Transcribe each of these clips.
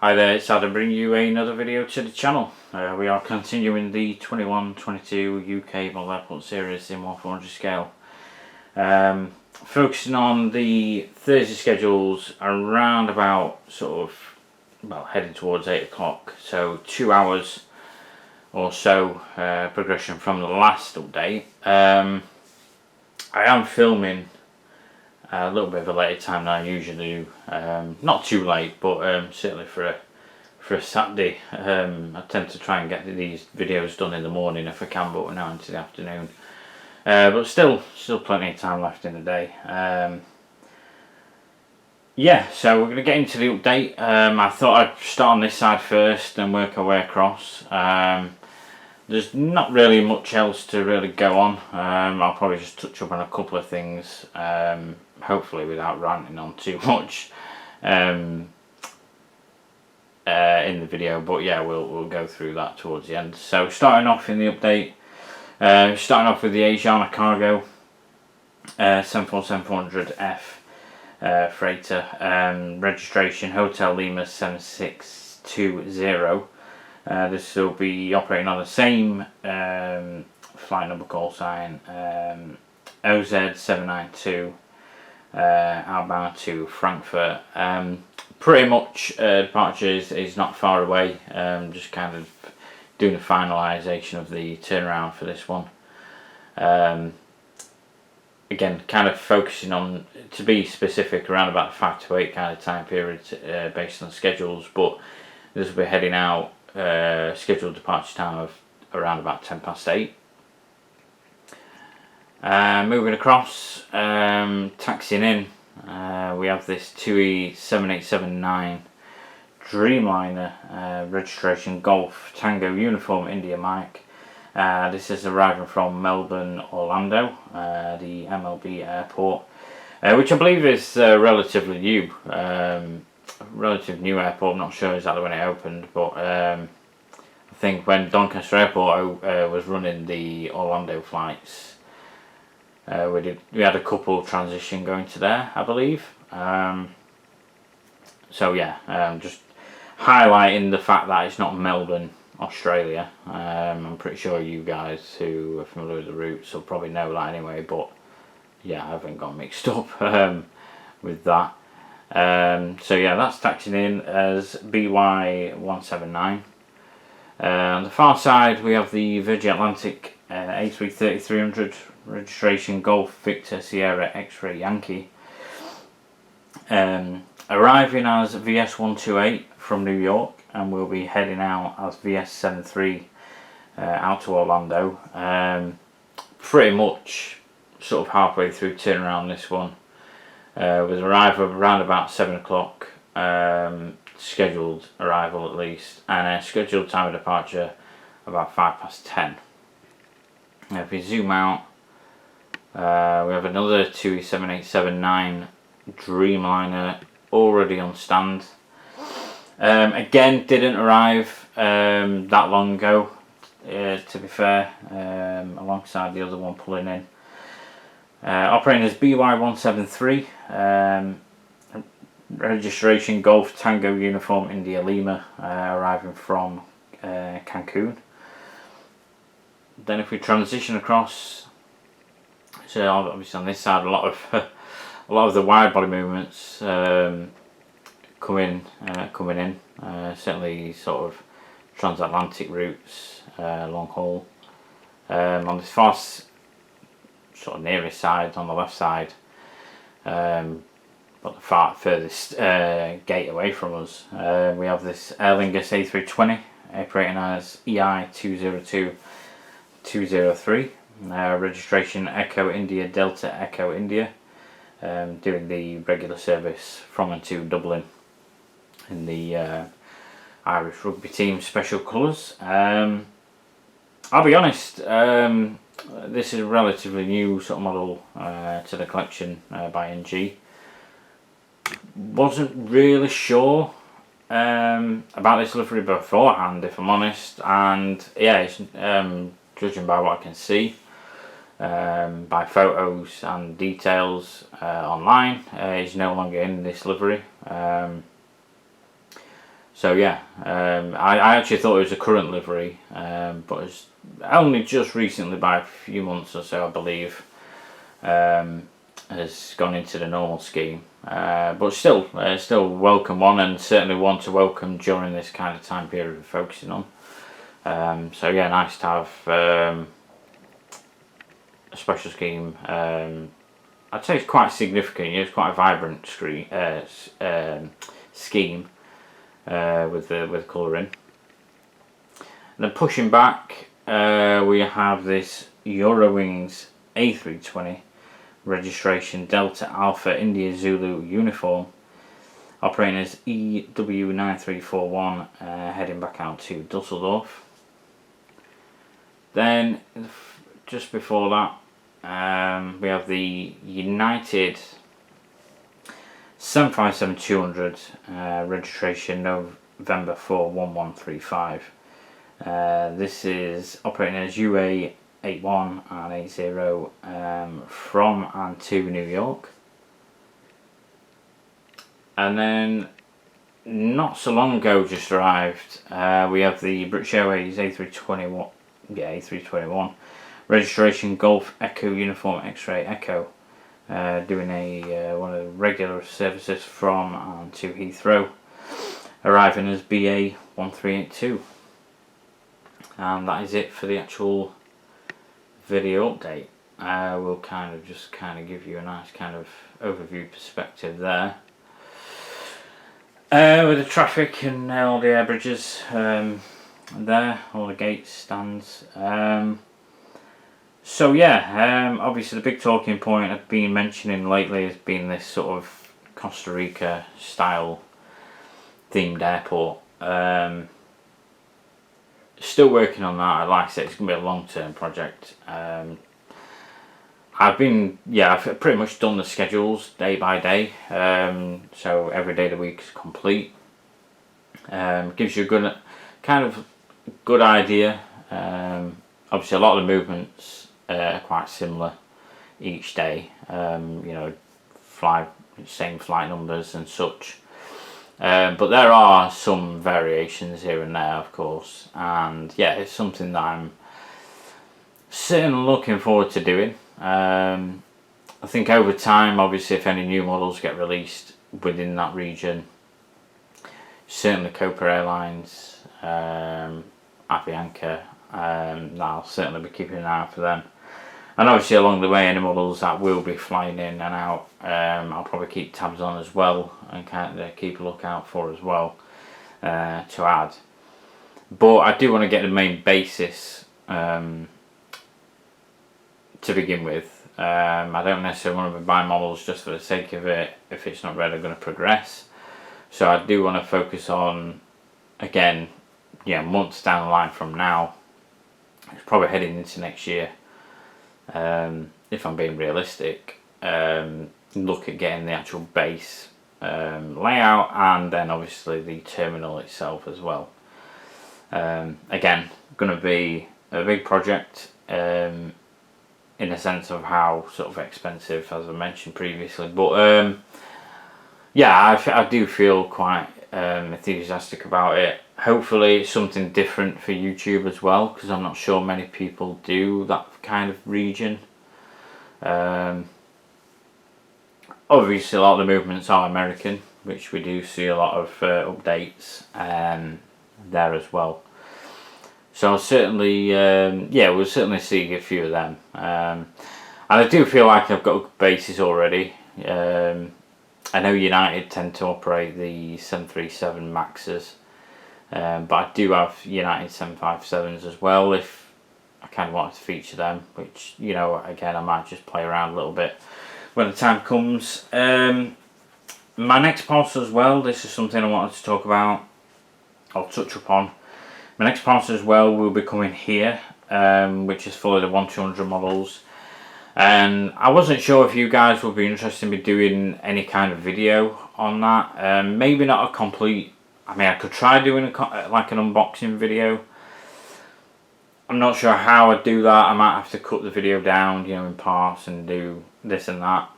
Hi there, it's Adam bringing you another video to the channel. We are continuing the 21-22 UK Model Airport Series in 1/400 scale. Focusing on the Thursday schedules around about heading towards 8 o'clock. So 2 hours or so progression from the last update. I am filming a little bit of a later time than I usually do. Not too late, but certainly for a Saturday. I tend to try and get these videos done in the morning if I can, but we're now into the afternoon. But still plenty of time left in the day. Yeah, so we're going to get into the update. I thought I'd start on this side first and work our way across. There's not really much else to really go on. I'll probably just touch up on a couple of things, hopefully without ranting on too much in the video. But yeah, we'll go through that towards the end. So starting off in the update, starting off with the Asiana Cargo 747-400F freighter, registration Hotel Lima 7620. This will be operating on the same flight number call sign, OZ792, outbound to Frankfurt. Pretty much departure is not far away, just kind of doing the finalisation of the turnaround for this one. Again, kind of focusing on, to be specific, around about 5 to 8 kind of time period based on schedules, but this will be heading out scheduled departure time of around about 8:10. Moving across, taxiing in, we have this TUI 7879 Dreamliner, registration Golf Tango Uniform India Mike. This is arriving from Melbourne Orlando, the MLB airport, which I believe is relatively new. Relative new airport. I'm not sure exactly when it opened, but I think when Doncaster Airport was running the Orlando flights, we had a couple transition going to there, I believe. So yeah, just highlighting the fact that it's not Melbourne, Australia. I'm pretty sure you guys who are familiar with the routes will probably know that anyway, but yeah, I haven't got mixed up with that. So yeah, that's taxiing in as BY179. On the far side we have the Virgin Atlantic A330-300, registration Golf Victor Sierra X-Ray Yankee, arriving as VS128 from New York, and we'll be heading out as VS73 out to Orlando. Pretty much sort of halfway through turnaround this one, with arrival around about 7 o'clock, scheduled arrival at least, and a scheduled time of departure about 10:05. If we zoom out, we have another TUI 7879 Dreamliner already on stand. Again, didn't arrive that long ago, to be fair, alongside the other one pulling in. Operating as BY173, registration Golf Tango Uniform India Lima, arriving from Cancun. Then if we transition across, so obviously on this side a lot of the wide body movements coming in, certainly sort of transatlantic routes, long haul. On this far sort of nearest side, on the left side, but the furthest gate away from us, we have this Aer Lingus A320 operating as EI202-203, registration Echo India Delta Echo India, doing the regular service from and to Dublin in the Irish rugby team special colours. I'll be honest, this is a relatively new sort of model to the collection by NG. Wasn't really sure about this livery beforehand, if I'm honest, and yeah, it's, judging by what I can see, by photos and details online, is no longer in this livery. So yeah, I actually thought it was a current livery, but it's only just recently, by a few months or so I believe, has gone into the normal scheme. But still welcome one, and certainly one to welcome during this kind of time period we're focusing on. So yeah, nice to have a special scheme. I'd say it's quite significant. It's quite a vibrant scheme with the colouring. And then pushing back, we have this Eurowings A320 registration Delta Alpha India Zulu uniform, operating as EW9341, heading back out to Dusseldorf. Then just before that, we have the United 757-200 registration November 41135. This is operating as UA 81 and 80 from and to New York. And then not so long ago just arrived, we have the British Airways A321 registration Golf Echo Uniform X-Ray Echo, doing one of the regular services from and to Heathrow, arriving as BA 1382. And that is it for the actual video update. We'll just give you a nice kind of overview perspective there, with the traffic and all the air bridges there, all the gates, stands. So yeah, obviously the big talking point I've been mentioning lately has been this sort of Costa Rica style themed airport. Still working on that. Like I said, it's going to be a long-term project. I've pretty much done the schedules day by day, so every day of the week is complete. Gives you a good idea. Obviously a lot of the movements are quite similar each day, same flight numbers and such. But there are some variations here and there, of course, and yeah, it's something that I'm certainly looking forward to doing. I think over time, obviously, if any new models get released within that region, certainly Copa Airlines, Avianca, I'll certainly be keeping an eye out for them. And obviously along the way, any models that will be flying in and out, I'll probably keep tabs on as well, and kind of keep a lookout for as well, to add. But I do want to get the main basis to begin with. I don't necessarily want to buy models just for the sake of it if it's not really going to progress. So I do want to focus on, again, months down the line from now. It's probably heading into next year. If I'm being realistic, look at getting the actual base layout, and then obviously the terminal itself as well. Again, going to be a big project, in a sense of how sort of expensive, as I mentioned previously, but I do feel quite enthusiastic about it. Hopefully it's something different for YouTube as well, because I'm not sure many people do that kind of region. Obviously a lot of the movements are American, which we do see a lot of updates there as well. So I'll certainly, we'll certainly see a few of them. And I do feel like I've got a basis already. I know United tend to operate the 737 Maxes. But I do have United 757s as well if I kind of wanted to feature them, which, again, I might just play around a little bit when the time comes. My next parcel as well, this is something I wanted to talk about, I'll touch upon. My next parcel as well will be coming here, which is full of the 1200 models. And I wasn't sure if you guys would be interested in me doing any kind of video on that. Maybe not a complete, I could try doing like an unboxing video. I'm not sure how I'd do that. I might have to cut the video down, in parts and do this and that.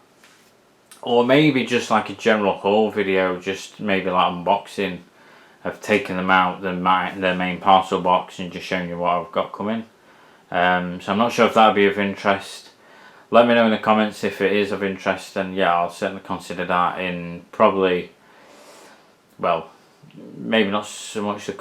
Or maybe just like a general haul video, just maybe like unboxing I've taken them out the main parcel box and just shown you what I've got coming. So I'm not sure if that would be of interest. Let me know in the comments if it is of interest, and yeah, I'll certainly consider that in probably, well, maybe not so much the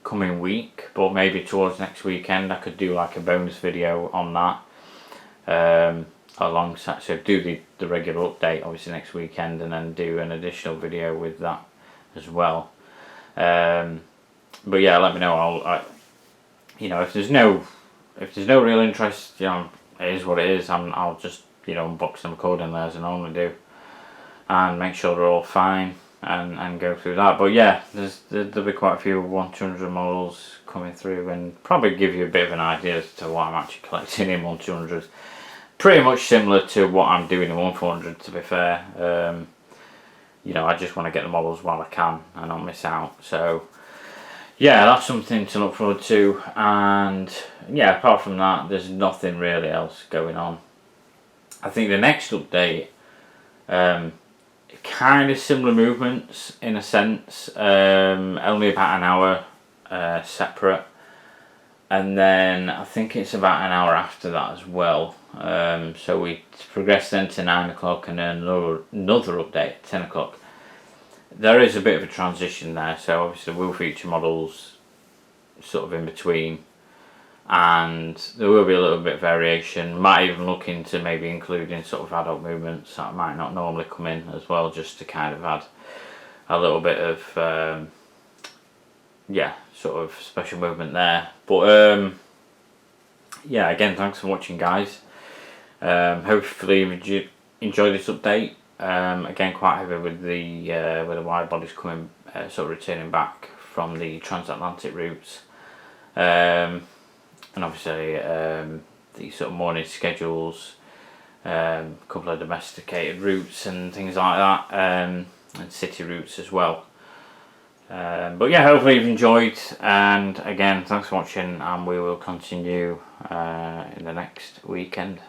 coming week, but maybe towards next weekend I could do like a bonus video on that, alongside, so do the regular update obviously next weekend, and then do an additional video with that as well. But yeah, let me know. You know, if there's no real interest, you know, it is what it is. I'll just, you know, unbox them accordingly as I normally do, and make sure they're all fine, and go through that. But yeah, there'll be quite a few 1-200 models coming through, and probably give you a bit of an idea as to what I'm actually collecting in 1-200s. Pretty much similar to what I'm doing in 1-400, to be fair. You know, I just want to get the models while I can and not miss out. So yeah, that's something to look forward to. And yeah, apart from that, there's nothing really else going on. I think the next update, kind of similar movements in a sense, only about an hour separate, and then I think it's about an hour after that as well. So we progress then to 9 o'clock, and then another update at 10 o'clock. There is a bit of a transition there, so obviously we'll feature models sort of in between, and there will be a little bit of variation. Might even look into maybe including sort of adult movements that might not normally come in as well, just to kind of add a little bit of yeah, sort of special movement there. But yeah, again, thanks for watching, guys. Hopefully you enjoyed this update. Again, quite happy with the wide bodies coming, sort of returning back from the transatlantic routes, and obviously the sort of morning schedules, a couple of domesticated routes and things like that, and city routes as well. But yeah, hopefully you've enjoyed, and again, thanks for watching, and we will continue in the next weekend.